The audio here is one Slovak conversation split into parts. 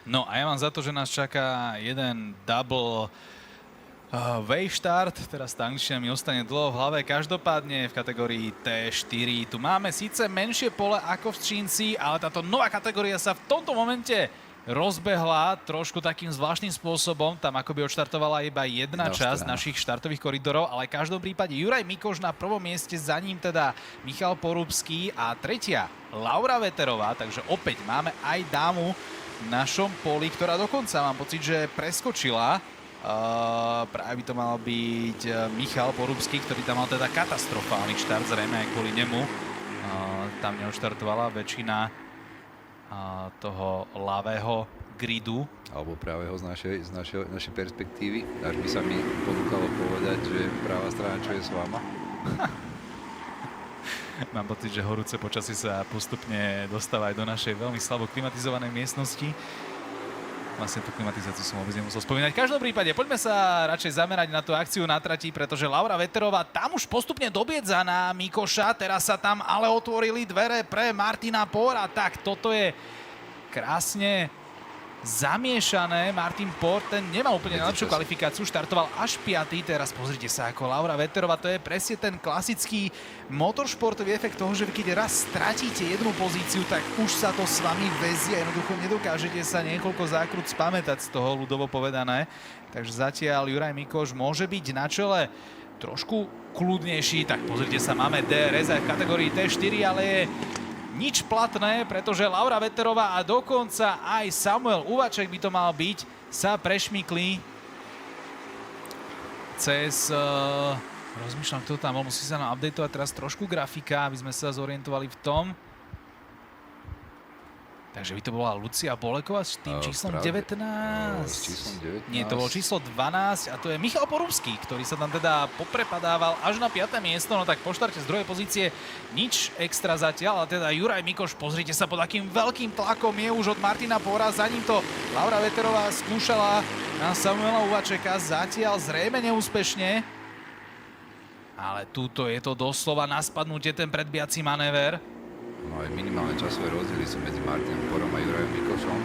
No a ja mám za to, že nás čaká jeden double wave start, teraz tá angličtina mi ostane dlho v hlave. Každopádne v kategórii T4 tu máme síce menšie pole ako v Třinci, ale táto nová kategória sa v tomto momente rozbehla trošku takým zvláštnym spôsobom. Tam akoby odštartovala iba jedna časť našich štartových koridorov, ale v každom prípade Juraj Mikoš na prvom mieste, za ním teda Michal Porúbský a tretia Laura Veterová, takže opäť máme aj dámu v našom poli, ktorá dokonca mám pocit, že preskočila. Práve by to mal byť Michal Porúbský, ktorý tam mal teda katastrofálny štart, zrejme aj kvôli nemu. Tam neodštartovala väčšina toho ľavého gridu. Alebo pravého z našej perspektívy. Až by sa mi ponúkalo povedať, že práva strana, čo je s vama. Mám pocit, že horúce počasie sa postupne dostáva aj do našej veľmi slabo klimatizovanej miestnosti. Vlastne tú klimatizáciu som vôbec nemusel spomínať. V každom prípade, poďme sa radšej zamerať na tú akciu na trati, pretože Laura Veterová tam už postupne dobiedza na Mikoša. Teraz sa tam ale otvorili dvere pre Martina Póra. Tak toto je krásne zamiešané. Martin Pór, ten nemal úplne najlepšiu kvalifikáciu, štartoval až 5. Teraz pozrite sa, ako Laura Veterová, to je presne ten klasický motoršportový efekt toho, že keď raz stratíte jednu pozíciu, tak už sa to s vami väzie, jednoducho nedokážete sa niekoľko zákrut spamätať z toho, ľudovo povedané. Takže zatiaľ Juraj Mikoš môže byť na čele trošku kľudnejší, tak pozrite sa, máme DRS aj v kategórii T4, ale je nič platné, pretože Laura Veterová a dokonca aj Samuel Uvaček by to mal byť, sa prešmykli cez... rozmýšľam, kto tam bol, musí sa nám updateovať teraz trošku grafika, aby sme sa zorientovali v tom. Takže by to bola Lucia Boleková s tým číslom 19. S číslom 19. Nie, to bolo číslo 12 a to je Michal Porúbský, ktorý sa tam teda poprepadával až na 5. miesto, no tak po štarte z druhej pozície nič extra zatiaľ, ale teda Juraj Mikoš, pozrite sa, pod akým veľkým tlakom je už od Martina Póra, za ním to Laura Veterová skúšala na Samuela Uvačeka, zatiaľ zrejme neúspešne, ale túto je to doslova na spadnutie ten predbijací manéver. No aj minimálne časové rozdiely sú medzi Martinom Pórom a Jurajom Mikošom.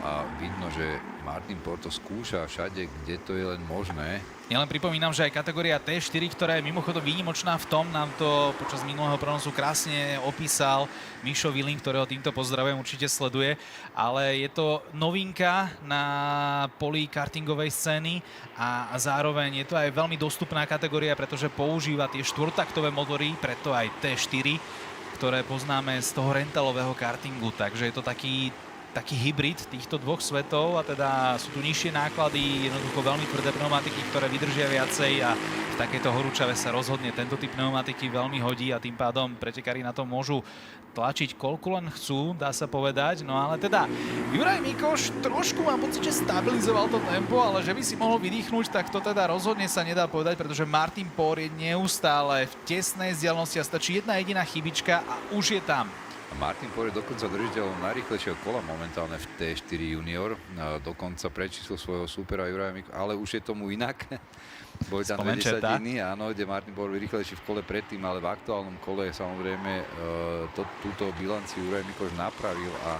A vidno, že Martin Pór to skúša všade, kde to je len možné. Ja len pripomínam, že aj kategória T4, ktorá je mimochodom výnimočná v tom, nám to počas minulého prenosu krásne opísal Mišo Viling, ktorého týmto pozdravujem, určite sleduje, ale je to novinka na poli kartingovej scény a zároveň je to aj veľmi dostupná kategória, pretože používa tie štvortaktové motory, preto aj T4, ktoré poznáme z toho rentalového kartingu, takže je to taký hybrid týchto dvoch svetov a teda sú tu nižšie náklady, jednoducho veľmi tvrdé pneumatiky, ktoré vydržia viacej a v takejto horúčave sa rozhodne tento typ pneumatiky veľmi hodí a tým pádom pretekári na to môžu tlačiť koľko len chcú, dá sa povedať. No ale teda Juraj Mikoš trošku mám pocit, že stabilizoval to tempo, ale že by si mohol vydýchnuť, tak to teda rozhodne sa nedá povedať, pretože Martin Pór je neustále v tesnej vzdialenosti a stačí jedna jediná chybička a už je tam. Martin Pór je dokonca držiteľom najrýchlejšieho kola momentálne v T4 junior. Dokonca prečíslil svojho súpera Juraja Mikoša, ale už je tomu inak. Boli tam 2 desatiny, áno, kde Martin Pór rýchlejší v kole predtým, ale v aktuálnom kole samozrejme túto bilanciu Juraj Mikoš napravil a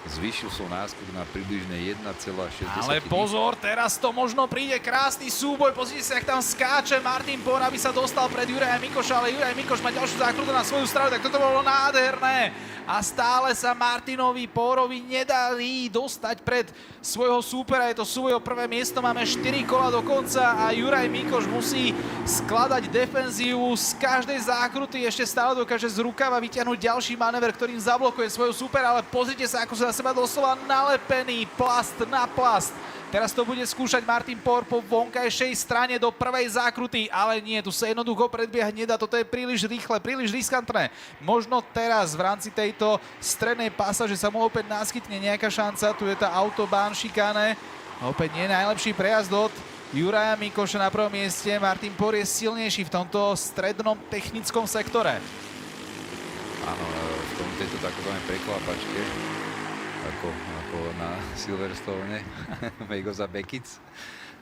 zvýšil svoj náskok na približne 1,6. Ale pozor, teraz to možno príde krásny súboj. Pozrite sa, jak tam skáče Martin Pór, aby sa dostal pred Juraja Mikoša, ale Juraj Mikoš má ďalšiu zákrutu na svoju stranu, tak toto bolo nádherné. A stále sa Martinovi Pórovi nedarí dostať pred svojho súpera. Je to svoje prvé miesto, máme 4 kola do konca a Juraj Mikoš musí skladať defenzívu z každej zákruty. Ešte stále dokáže z rukava vyťahnuť ďalší manéver, ktorým zablokuje svojho súpera, ale pozrite sa, ako sa na seba doslova nalepený plast na plast. Teraz to bude skúšať Martin Pór po vonkajšej strane do prvej zákruty, ale nie, tu sa jednoducho predbiehať nedá, toto je príliš rýchle, príliš riskantné. Možno teraz v rámci tejto strednej pasáže sa mu opäť naskytne nejaká šanca, tu je tá autobahn šikáne, opäť nie najlepší prejazd od Juraja Mikoša na prvom mieste. Martin Pór je silnejší v tomto strednom technickom sektore. Áno, v tejto takzvanej preklápačke, ako na Silverstone, Megoza Bekic,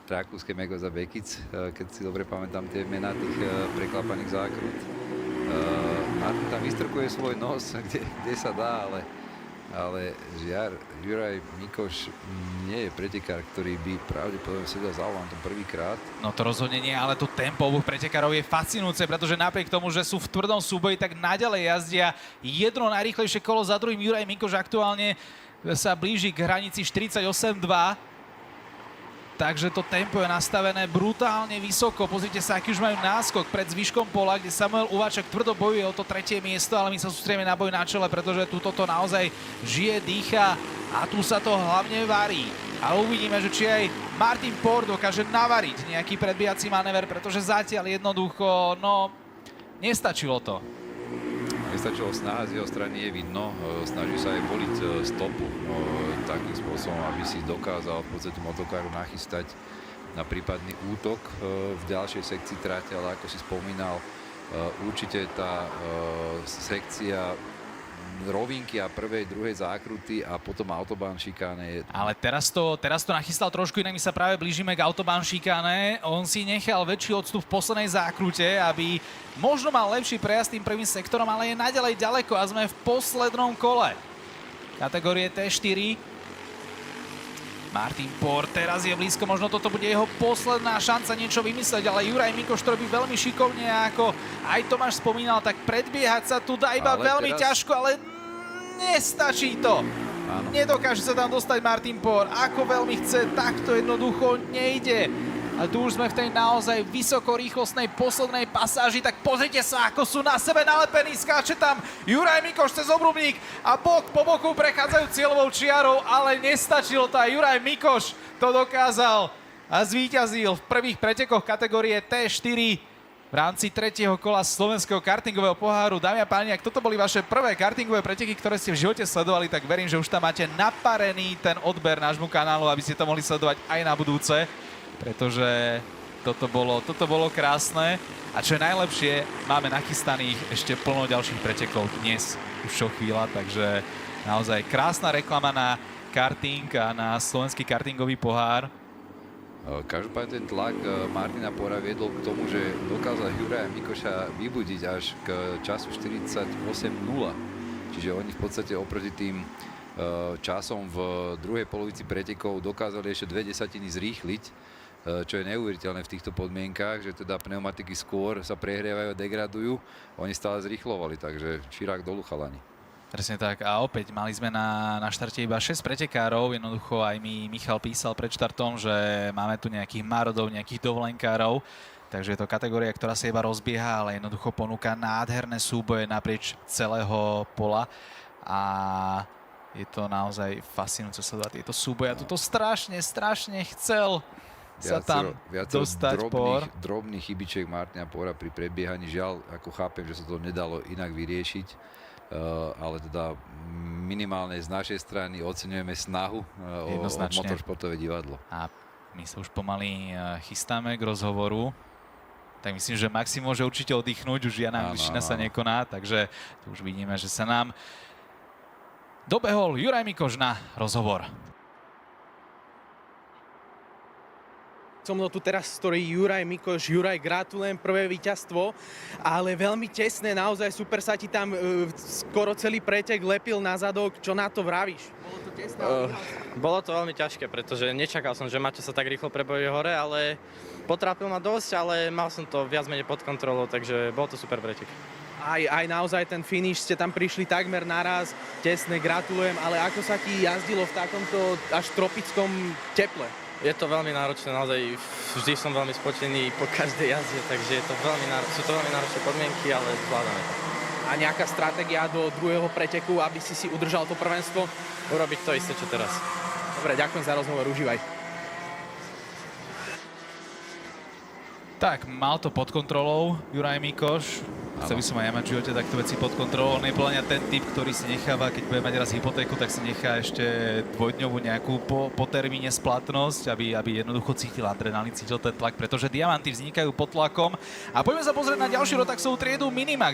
rakúske Megoza Bekic, keď si dobre pamätám tie mená tých preklápaných zákrut. Martin tam vystrkuje svoj nos, kde sa dá, ale ale Juraj Mikoš nie je pretekár, ktorý by pravdepodobne sedel za volantom prvýkrát. No to rozhodne nie, ale to tempo oboch pretekárov je fascinujúce, pretože napriek tomu, že sú v tvrdom súboji, tak naďalej jazdia jedno najrýchlejšie kolo za druhým. Juraj Mikoš aktuálne sa blíži k hranici 48,2. Takže to tempo je nastavené brutálne vysoko. Pozrite sa, aký už majú náskok pred zvyškom pola, kde Samuel Uvaček tvrdo bojuje o to 3. miesto, ale my sa sústredíme na boj na čele, pretože tu toto naozaj žije, dýcha a tu sa to hlavne varí. A uvidíme, že či aj Martin Port dokáže navariť nejaký predbíjací manéver, pretože zatiaľ jednoducho, no, nestačilo to. Nestačilo snaha z jeho strany, je vidno. Snaží sa aj voliť stopu takým spôsobom, aby si dokázal v podstate motokáru nachystať na prípadný útok v ďalšej sekcii trate, ale ako si spomínal, určite tá sekcia rovinky a prvej, druhej zákruty a potom autobahn šikáne. Ale teraz to nachystal trošku inak, my sa práve blížime k autobahn šikáne. On si nechal väčší odstup v poslednej zákrute, aby možno mal lepší prejazd tým prvým sektorom, ale je naďalej ďaleko a sme v poslednom kole kategórie T4. Martin Port teraz je blízko, možno toto bude jeho posledná šanca niečo vymysleť, ale Juraj Mikoš to robí veľmi šikovne, ako aj Tomáš spomínal, tak predbiehať sa tu dá iba veľmi ťažko, ale nestačí to. Áno. Nedokáže sa tam dostať Martin Port, ako veľmi chce, tak to jednoducho nejde. A tu už sme v tej naozaj vysokorýchlostnej poslednej pasáži, tak pozrite sa, ako sú na sebe nalepení, skáče tam Juraj Mikoš cez obrubník a bok po boku prechádzajú cieľovou čiarou, ale nestačilo to a Juraj Mikoš to dokázal a zvíťazil v prvých pretekoch kategórie T4 v rámci 3. kola slovenského kartingového poháru. Dámy a páni, ak toto boli vaše prvé kartingové preteky, ktoré ste v živote sledovali, tak verím, že už tam máte naparený ten odber nášmu kanálu, aby ste to mohli sledovať aj na budúce. Pretože toto bolo krásne a čo je najlepšie, máme nachystaných ešte plno ďalších pretekov dnes už čo chvíľa, takže naozaj krásna reklama na karting a na slovenský kartingový pohár. Každopádne ten tlak Martina Pora viedol k tomu, že dokázal Juraja Mikoša vybudiť až k času 48:0. Čiže oni v podstate oproti tým časom v druhej polovici pretekov dokázali ešte 0,2 zrýchliť, čo je neuveriteľné v týchto podmienkách, že teda pneumatiky skôr sa prehrievajú a degradujú. Oni stále zrýchlovali, takže čirák dolu chalani. Presne tak. A opäť mali sme na štarte iba 6 pretekárov. Jednoducho aj mi Michal písal pred štartom, že máme tu nejakých márodov, nejakých dovolenkárov. Takže je to kategória, ktorá sa iba rozbieha, ale jednoducho ponúka nádherné súboje naprieč celého pola. A je to naozaj fascinujúce sledovať tieto súboje. A toto strašne chcel sa tam dostať Por. Drobných chybičiek Martina Pora pri predbiehaní. Žiaľ, ako chápem, že sa to nedalo inak vyriešiť, ale teda minimálne z našej strany oceňujeme snahu o motoršportové divadlo. A my sa už pomaly chystáme k rozhovoru. Tak myslím, že Maxim môže určite oddychnúť, už žiadna angličtina sa nekoná, takže tu už vidíme, že sa nám dobehol Juraj Mikoš na rozhovor. So mnou tu teraz stojí Juraj Mikoš. Juraj, gratulujem, prvé víťazstvo, ale veľmi tesné, naozaj super sa ti tam skoro celý pretek lepil na zadok. Čo na to vravíš? Bolo to tesné? Bolo to veľmi ťažké, pretože nečakal som, že Maťo sa tak rýchlo prebojuje hore, ale potrápil ma dosť, ale mal som to viac menej pod kontrolou, takže bol to super pretek. Aj naozaj ten finish, ste tam prišli takmer naraz, tesné, gratulujem, ale ako sa ti jazdilo v takomto až tropickom teple? Je to veľmi náročné, naozaj vždy som veľmi spotený po každej jazde, takže sú to veľmi náročné podmienky, ale zvládame to. A nejaká stratégia do druhého preteku, aby si udržal to prvenstvo? Urobiť to isté, čo teraz. Dobre, ďakujem za rozhovor, užívaj. Tak, mal to pod kontrolou Juraj Mikoš. Chcel by som aj ja mať v živote takto veci pod kontrolou. On je podľa mňa ten typ, ktorý si necháva, keď bude mať raz hypotéku, tak si nechá ešte dvojdňovú nejakú po termíne splatnosť, aby jednoducho cítil adrenalín, cítil ten tlak, pretože diamanty vznikajú pod tlakom. A poďme sa pozrieť na ďalšiu rotaxovú triedu Minimax.